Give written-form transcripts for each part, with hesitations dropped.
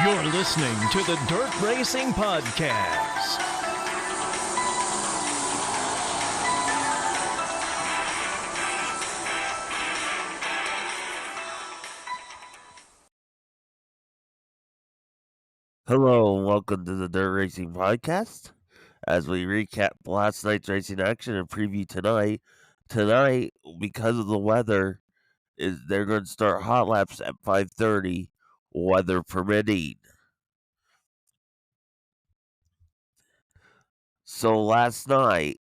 You're listening to the Dirt Racing Podcast. Hello and welcome to the Dirt Racing Podcast. As we recap last night's racing action and preview tonight. Tonight, because of the weather, they're going to start hot laps at 5:30, weather permitting. So last night,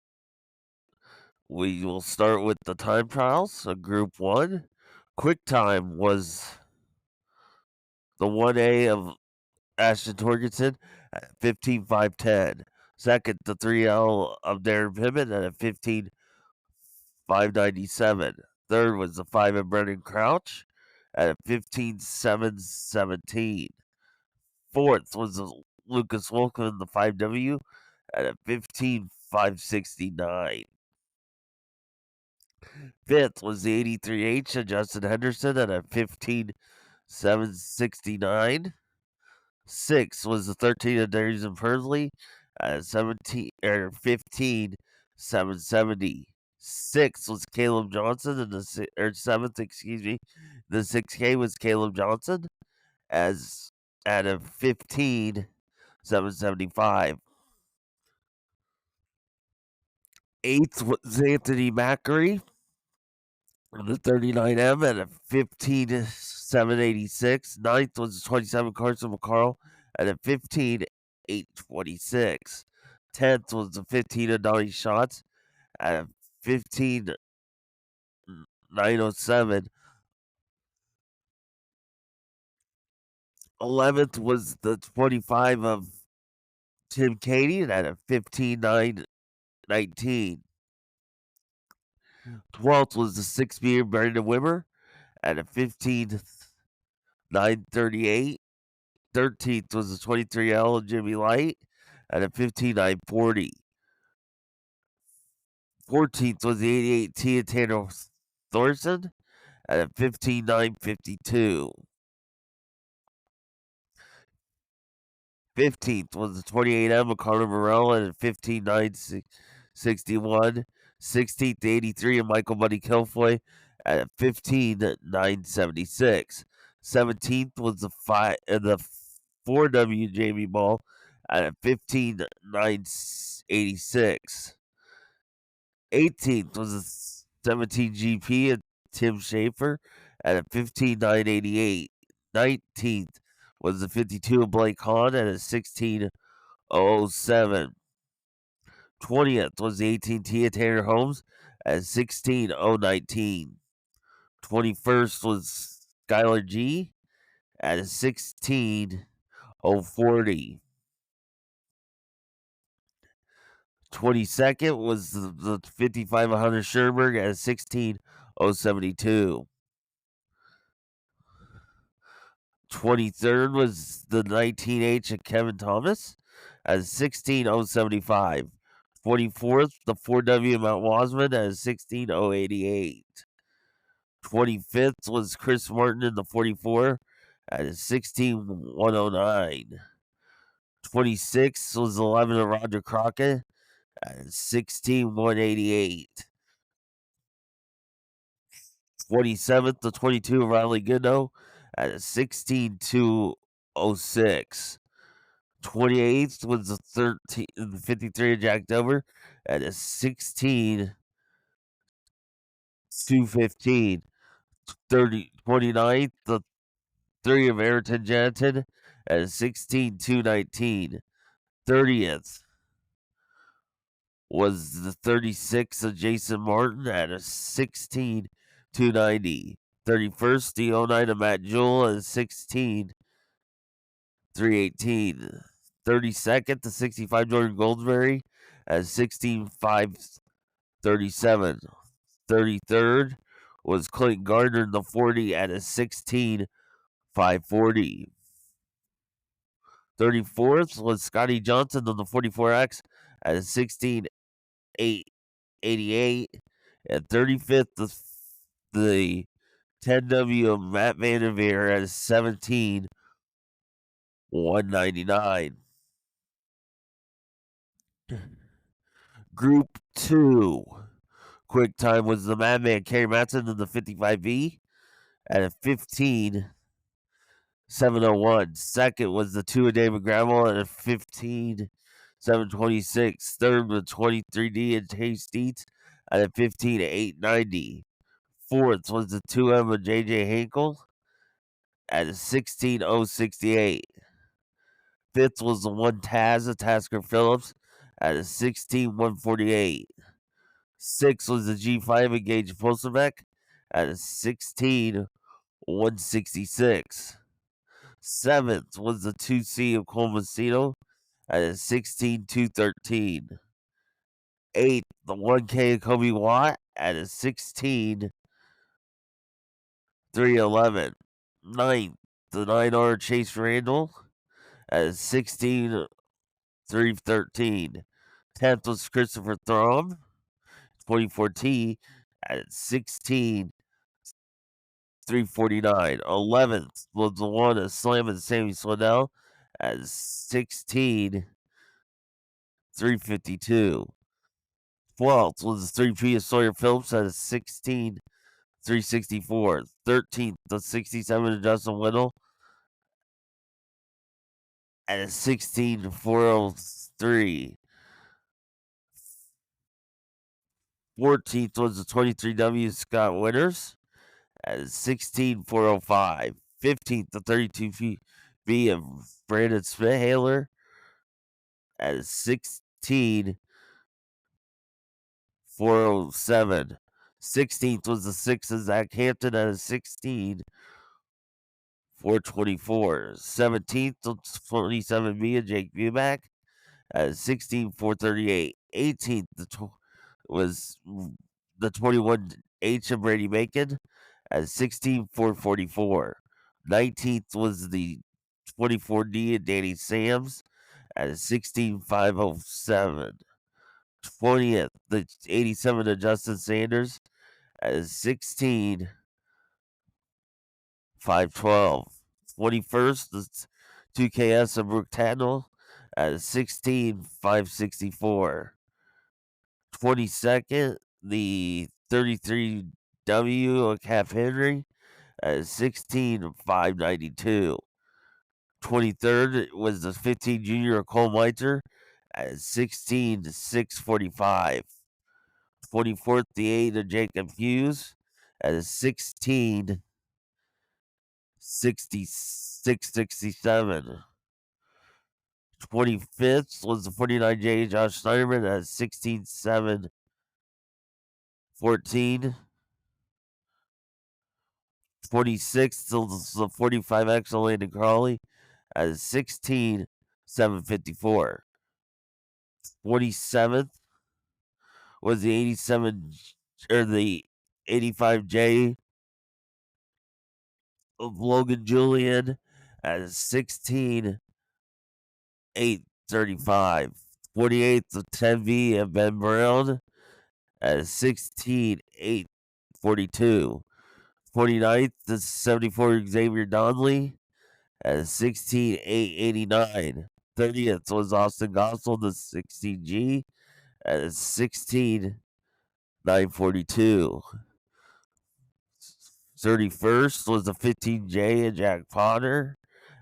we will start with the time trials of Group 1. Quick time was the 1A of Ashton Torgerson at 15.510. Second, the 3L of Darren Pimmett at 15.597. Third was the 5 of Brendan Crouch at 15.717. Fourth was the Lucas Wilkin, the 5W, at a 15.569. Fifth was the 83H of Justin Henderson at a 15.769. Sixth was the 13 of Darius and Persley at 15.770. Sixth was Caleb Johnson, and seventh, excuse me. The 6K was Caleb Johnson as at a 15.775. Eighth was Anthony Macri, the 39M at a 15.786. Ninth was the 27 Carson McCarl at a 15.826. 10th was the 15 of Donnie Shots at a 15.907. 11th was the 25 of Tim Katie at a 15.919. 12th was the 6B of Brandon Wimmer at a 15.938. 13th was the 23L of Jimmy Light at a 15.940. 14th was the 88T of Tanner Thorson at a 15.952. 15th was the 28M of Carter Morell at a 15.961. 16th, the 83 of Michael Buddy Kilfoy at a 15.976. 17th was the 4W Jamie Ball at a 15.986. 18th was the 17 GP of Tim Schaefer at a 15.988. 19th was the 52 of Blake Hahn at a 16.007. 20th was the 18T of Tanner Holmes at 16.019. 21st was Skylar G at a 16.040. 22nd was the 55 of Hunter Scherberg at 16.072. 23rd was the 19H of Kevin Thomas at 16.075. 24th, the 4W Mount Wasman at 16.088. 25th was Chris Martin in the 44 at 16.109. 26th was 11 of Roger Crockett at 16.188. 27th, the 22 of Riley Goodnow at 16.206. 28th was the 53 of Jack Dover at a 16.215. 29th, the 3 of Ayrton Janton at a 16.219. 30th was the 36 of Jason Martin at a 16.290. 31st, the 09 of Matt Jewell at 16.318. 32nd, the 65 Jordan Goldsberry at 16.537. 33rd was Clayton Gardner in the 40 at a 16.540. 34th was Scotty Johnson on the 44X at a 16.888. And 35th, the 10W of Matt Vanderveer at a 199. Group 2. Quick time was the Madman Kerry Matson in the 55B at a 15.701. Second was the 2 of David Gravel at a 15.726. Third was 23D and Taste Eats at a 15.890. Fourth was the 2M of JJ Hinkle at a 16.068. Fifth was the 1 Taz of Tasker Phillips at a 16.148. Sixth was the G5 of Gage Posevec at a 16.166. Seventh was the 2C of Colmacino at a 16.213. Eighth, the 1K of Kobe Watt at a 16.311. Ninth, the 9R Chase Randall at a 16.313. 10th was Christopher Throm, 24T at 16.349. 11th was the one of Slam and Sammy Slidell at 16.352. 12th was the 3P of Sawyer Phillips at a 16.364. 13th, the 67 of Justin Whittle at a 16.403. 14th was the 23W Scott Winters at 16.405. 15th, the 32B of Brandon Smith-Haler at 16.407. 16th was the 6 of Zach Hampton at a 16.424. 17th, the 27B of Jake Buback at 16.438. 18th, was the 21H of Brady Macon at 16.444. 19th was the 24D of Danny Sams at 16.507. 20th, the 87 of Justin Sanders at 16.512. 21st, the 2KS of Brooke Tatnell at 16.564. 22nd, the 33W of Cap Henry at 16.592. 23rd was the 15 junior of Cole Meitzer at 16.645. 24th, the 8 of Jacob Hughes at 16.6667. 25th was the 49J Josh Snyderman at 16.714. 26th was the 45X of Landon Crawley at 16.754. 27th was the 87 or the 85J of Logan Julian at 16.835. 48th, the 10V of Ben Brown at 16.842. 29th, the 74 Xavier Donnelly at 16.889. 30th was Austin Gossel, the 16G at 16.942. 31st was the 15J and Jack Potter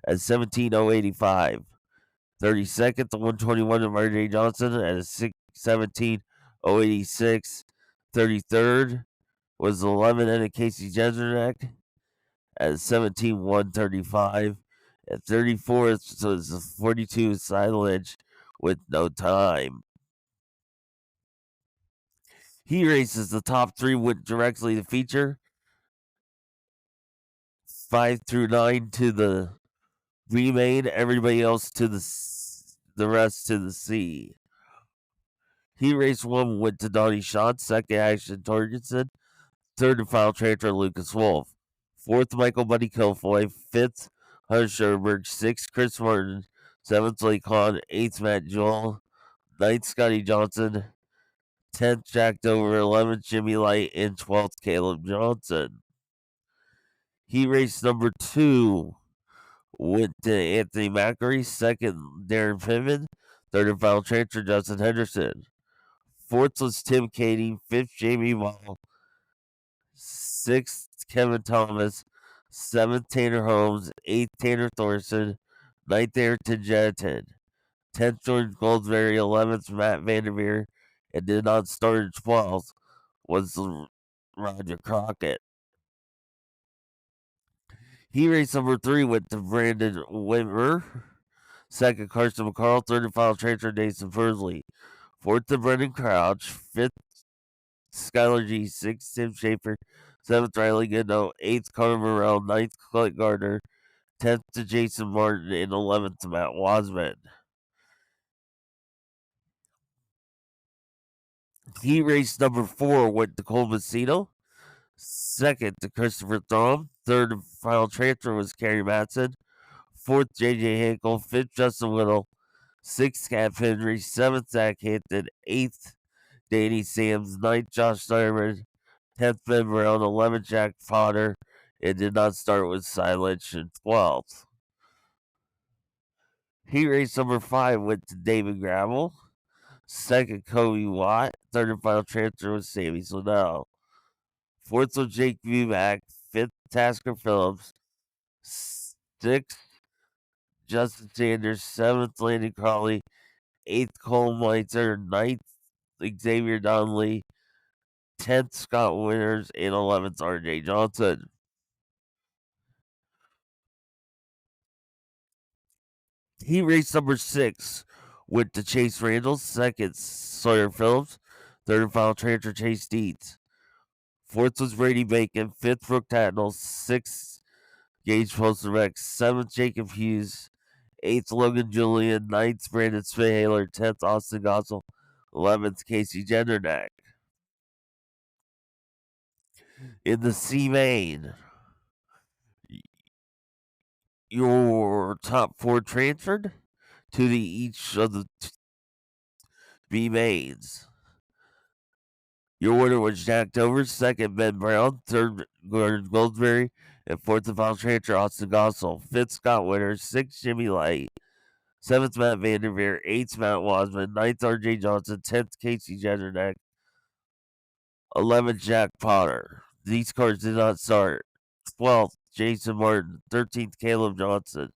at 17.085. 32nd, the 121 of RJ Johnson at 17.086. 33rd was the 11 and Casey Jeselnik at 17.135. And 34th was the 42 Silage with no time. He races the top 3 went directly to feature. 5 through 9 to the B-main, everybody else to the rest to the C. He raced 1 went to Donnie Schott, 2nd Ashton Torgensen, 3rd and final transfer Lucas Wolf, 4th Michael Buddy Kilfoy, 5th Hunter Scherberg, 6th Chris Martin, 7th Lake Hahn, 8th Matt Joel, 9th Scotty Johnson, 10th Jack Dover, 11th Jimmy Light, and 12th Caleb Johnson. He raced number 2 went to Anthony Macri. Second, Darren Pittman. Third and final transfer, Justin Henderson. Fourth was Tim Katie. Fifth, Jamie Wall. Sixth, Kevin Thomas. Seventh, Tanner Holmes. Eighth, Tanner Thorson. Ninth, Ayrton Jetton. 10th, Jordan Goldsberry. 11th, Matt Vanderveer. And did not start in 12th was Roger Crockett. He race number 3 went to Brandon Wimmer. Second, Carson McCarl. Third and final transfer, Jason Fursley. Fourth to Brendan Crouch. Fifth, Skylar G. Sixth, Tim Schaefer. Seventh, Riley Goodnow. Eighth, Connor Morrell. Ninth, Clint Gardner. 10th to Jason Martin. And 11th to Matt Wasman. He raced number 4 went to Cole Messino. Second to Christopher Throm. Third and final transfer was Kerry Matson. Fourth, J.J. Hinkle. Fifth, Justin Whittle. Sixth, Cap Henry. Seventh, Zach Hampton. Eighth, Danny Sams. Ninth, Josh Snyderman. 10th, Ben Brown. 11th, Jack Potter. It did not start with silence in 12th. He raced number 5 went to David Gravel. Second, Kobe Watt. Third and final transfer was Sammy Slidell. Fourth was Jake Vuback. Fifth, Tasker Phillips. Sixth, Justin Sanders. Seventh, Landon Crawley. Eighth, Cole Meitzer. Ninth, Xavier Donnelly. 10th, Scott Winters. And 11th, R.J. Johnson. He raced number 6 went to Chase Randall. Second, Sawyer Phillips. Third and final transfer, Chase Dietz. Fourth was Brady Bacon. Fifth, Brooke Tatnell. Sixth, Gage Posterbeck. Seventh, Jacob Hughes. Eighth, Logan Julian. Ninth, Brandon Spihaler. 10th, Austin Gossel. 11th, Casey Gendernack. In the C main, your top 4 transferred to each of the B mains. Your winner was Jack Dover. Second, Ben Brown. Third, Gordon Goldsberry. And fourth and final transfer, Austin Gossel. Fifth, Scott Winters. Sixth, Jimmy Light. Seventh, Matt Vanderveer. Eighth, Matt Wasman. Ninth, R.J. Johnson. 10th, Casey Genderneck. 11th, Jack Potter. These cars did not start. 12th, Jason Martin. 13th, Caleb Johnson.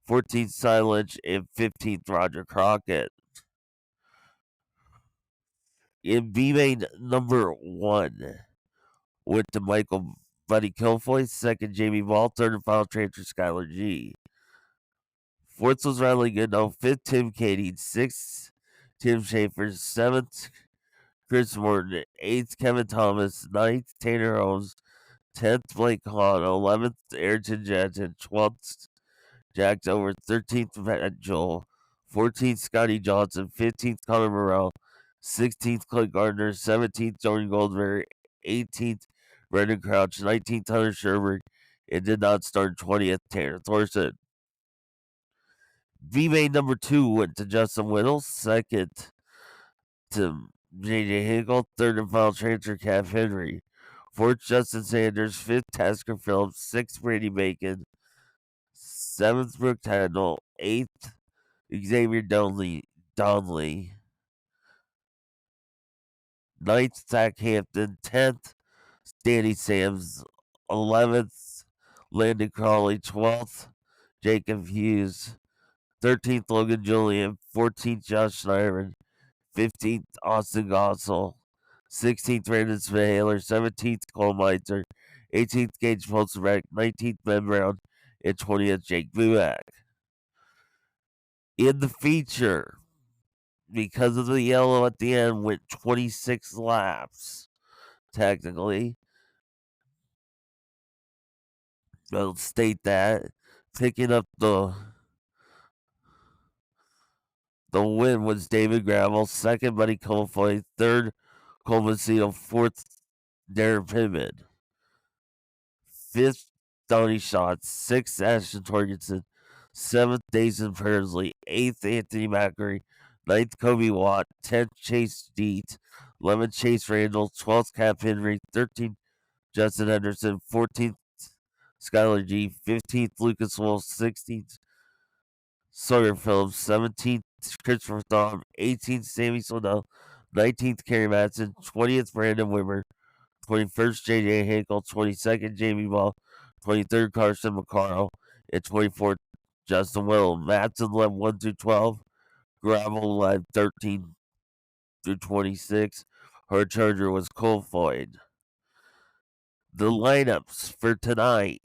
14th, Cy Lynch. And 15th, Roger Crockett. In B main number 1 went to Michael Buddy Kilfoy. Second, Jamie Ball. Third and final transfer, Skylar G. Fourth was Riley Goodnow. Fifth, Tim Katie. Sixth, Tim Schaefer. Seventh, Chris Morton. Eighth, Kevin Thomas. Ninth, Tanner Holmes. 10th, Blake Hahn. 11th, Ayrton Jetton. 12th, Jack Dover. 13th, Matt Joel. 14th, Scotty Johnson. 15th, Connor Morrell. 16th, Clint Gardner. 17th, Jordan Goldberry. 18th, Brendan Crouch. 19th, Hunter Sherberg. It did not start. 20th, Tanner Thorson. V main number 2 went to Justin Whittle. Second to J.J. Hinkle. Third and final transfer, Cap Henry. Fourth, Justin Sanders. Fifth, Tasker Phillips. Sixth, Brady Bacon. Seventh, Brooke Tandle. Eighth, Xavier Donnelly. Ninth, Zach Hampton. 10th, Danny Sams. 11th, Landon Crawley. 12th, Jacob Hughes. 13th, Logan Julian. 14th, Josh Snyderman. 15th, Austin Gossel. 16th, Brandon Spihaler. 17th, Cole Meitzer. 18th, Gage Polsterbeck. 19th, Ben Brown. And 20th, Jake Buak. In the feature, because of the yellow at the end, went 26 laps, technically. I'll state that. Picking up the win was David Gravel. Second, Buddy Colfoy. Third, Cole Macedo. Fourth, Darren Pittman. Fifth, Donnie Schatz. Sixth, Ashton Torgerson. Seventh, Dason Persley. Eighth, Anthony Macri. Ninth, Kobe Watt. 10th, Chase Deet. 11th, Chase Randall. 12th, Cap Henry. 13th, Justin Henderson. 14th, Skylar G. 15th, Lucas Wolf. 16th, Sawyer Phillips. 17th, Christopher Thom. 18th, Sammy Swindell. 19th, Kerry Matson. 20th, Brandon Wimmer. 21st, J.J. Hinkle. 22nd, Jamie Ball. 23rd, Carson McCarl. And 24th, Justin Whittle. Matson led 1 through 12. Gravel led 13 through 26. Her charger was Cole Floyd. The lineups for tonight,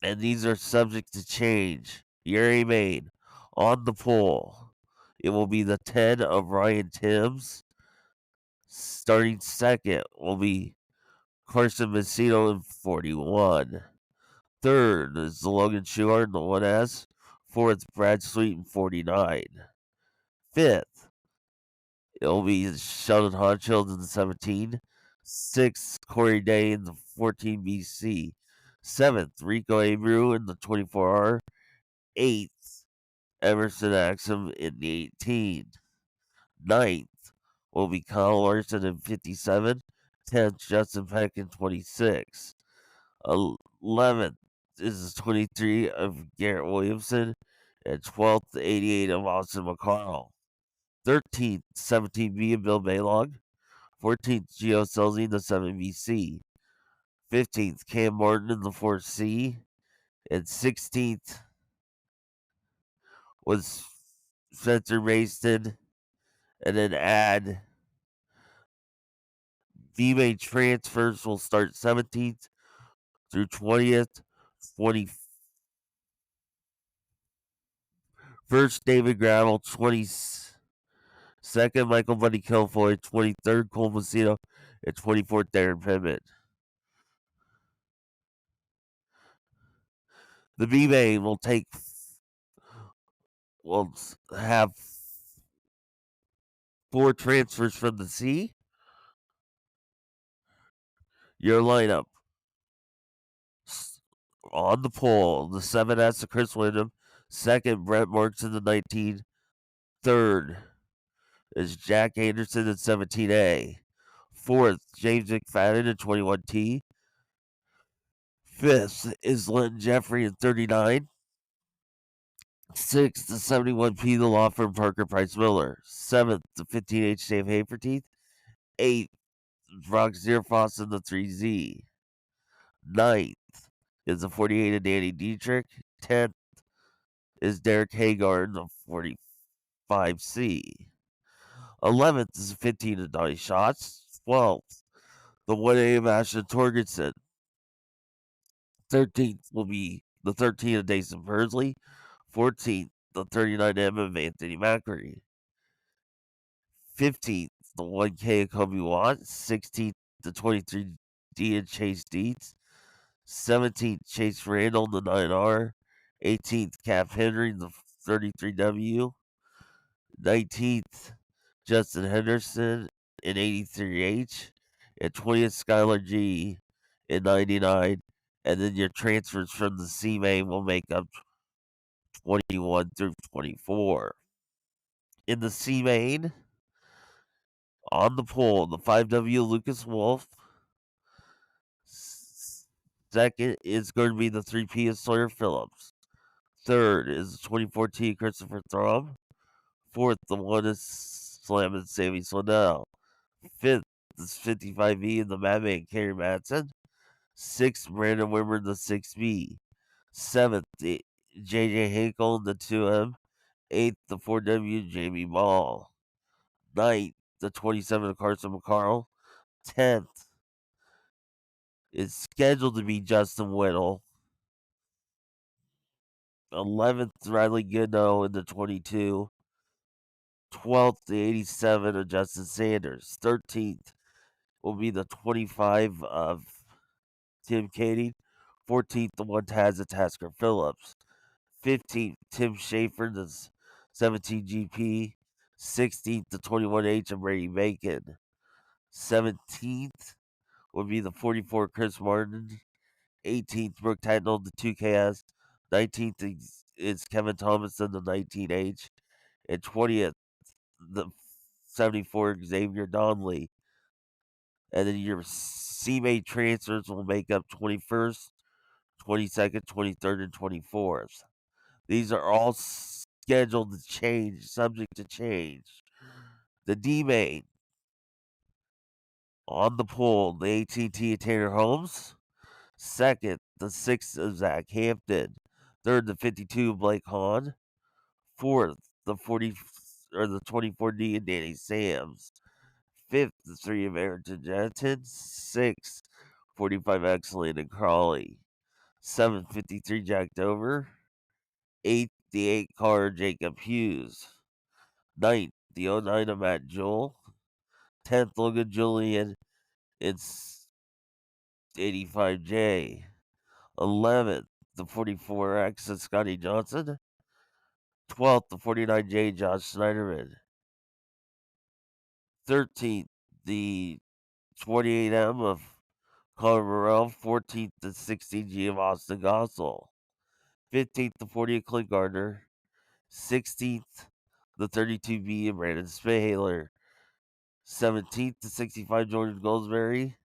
and these are subject to change. Yuri Main on the pole. It will be the 10 of Ryan Timms. Starting second will be Carson Macedo in 41. Third is Logan Schuart in the 1S. Fourth, Brad Sweet in 49. Fifth, it'll be Sheldon Hodgshield in the 17. Sixth, Corey Day in the 14 BC. Seventh, Rico Abreu in the 24R. Eighth, Emerson Axum in the 18. Ninth will be Kyle Larson in 57. 10th, Justin Peck in 26. 11th is the 23 of Garrett Williamson. And 12th, the 88 of Austin McCarl. 13th, 17B of Bill Baylog. 14th, Gio Selzy in the 7BC. 15th, Cam Martin in the 4C. And 16th was Spencer Maston. And then add V-Main transfers will start 17th through 20th. 21st, David Gravel. 22nd, Michael Buddy Kilfoy. 23rd, Cole Macedo. And 24th, Darren Pittman. The B-Main will have 4 transfers from the C. Your lineup on the pole: the 7S of Chris Wyndham. Second, Brent Marks in the 19. Third is Jack Anderson in 17A. Fourth, James McFadden in 21T. Fifth is Linton Jeffrey in 39. Sixth, the 71P, the law firm Parker Price Miller. Seventh, the 15H, Dave Haferteeth. Eighth, Brock Zierfoss in the 3Z. Ninth is the 48 of Danny Dietrich. 10th is Derek Hagar in the 45C. 11th is the 15 of Donnie Schatz. 12th, the 1A of Ashton Torgerson. 13th will be the 13 of Dason Persley. 14th, the 39M of Anthony Macri. 15th, the 1K of Kobe Watt. 16th, the 23D of Chase Dietz. 17th, Chase Randall, the 9R. 18th, Cap Henry, the 33W. 19th, Justin Henderson in 83H. And 20th, Skylar G in 99. And then your transfers from the C main will make up 21 through 24. In the C main, on the pole, the 5W Lucas Wolf. Second is going to be the 3P of Sawyer Phillips. Third is the 24T Christopher Throm. Fourth, the 1 is Slam and Sammy Swindell. Fifth is 55E and the Madman Kerry Matson. Sixth, Brandon Wimmer, the 6B. Seventh, the JJ Hinkle, the 2M. Eighth, the 4W Jamie Ball. Ninth, the 27 of Carson McCarl. 10th is scheduled to be Justin Whittle. 11th, Riley Goodnow in the 22. 12th, the 87 of Justin Sanders. 13th will be the 25 of Tim Cady. 14th, the 1 Taz of Tasker Phillips. 15th, Tim Schaefer, the 17 GP. 16th, the 21H of Brady Bacon. 17th would be the 44 Chris Martin. 18th, Brooke Tatnell, the 2KS. 19th is Kevin Thomason, the 19H. And 20th, the 74 Xavier Donnelly. And then your C-Main transfers will make up 21st, 22nd, 23rd, and 24th. These are all scheduled to change, subject to change. The D-Main on the poll, the AT&T Tanner Holmes. Second, the 6th of Zach Hampton. Third, the 52 Blake Hahn. Fourth, the 24D and Danny Sams. Fifth, the 3 of Ayrton Jetton. Sixth, 45 Excellent and Crawley. 753 Jack Dover. 8th, the 8 car Jacob Hughes. 9th, the 09 of Matt Joel. 10th, Logan Julian. It's 85J. 11th, the 44X of Scotty Johnson. 12th, the 49J Josh Snyderman. 13th, the 28M of Conor Morrell. 14th, the 16G of Austin Gossel. 15th, the 40 of Clint Gardner. 16th, the 32B of Brandon Spahaler. 17th to 65 Jordan Goldsberry.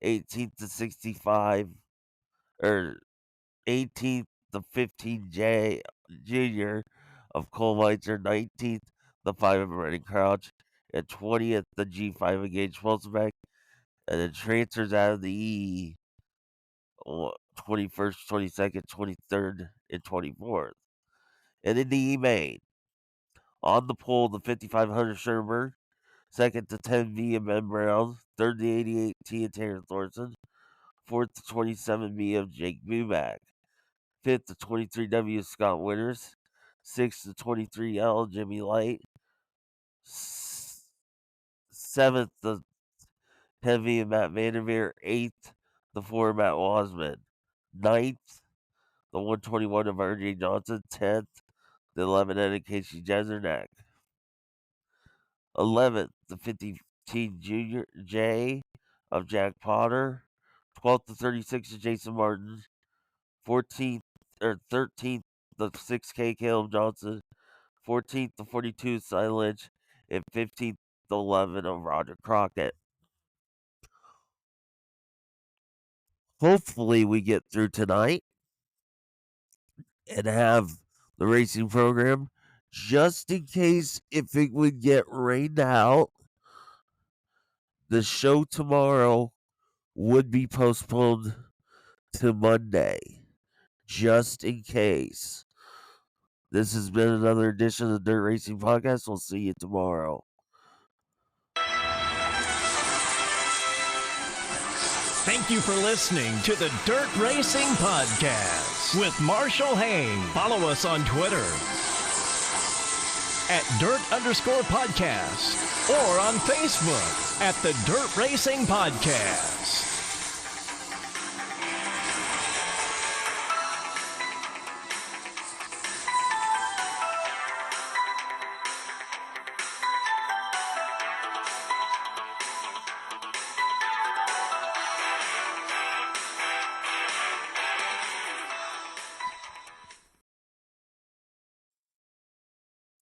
18th to 65 18th the 15J Junior of Cole Weitzer. 19th the 5 of Brennan Crouch. And 20th the G5 of Gage Schwarzenbeck. And then transfers out of the E 21st, 22nd, 23rd, and 24th. And in the E main, on the pole, the 5500 Sherberg. Second, the 10V of Ben Brown. Third, the 88T of Tanner Thorson. Fourth, the 27B of Jake Buback. Fifth, the 23W of Scott Winters. Sixth, the 23L of Jimmy Light. Seventh, the 10V of Matt Vanderveer. Eighth, the 4 of Matt Wasman. Ninth, the 121 of RJ Johnson. 10th, the 11 of Casey Jesernak. 11th, the 50T Junior J of Jack Potter. 12th to 36 of Jason Martin. 13th, the 6K Caleb Johnson. 14th to 42 Cy Lynch. And 15th to 11 of Roger Crockett. Hopefully we get through tonight and have the racing program, just in case if it would get rained out. The show tomorrow would be postponed to Monday, just in case. This has been another edition of the Dirt Racing Podcast. We'll see you tomorrow. Thank you for listening to the Dirt Racing Podcast with Marshall Hain. Follow us on Twitter at Dirt_podcast or on Facebook at the Dirt Racing Podcast.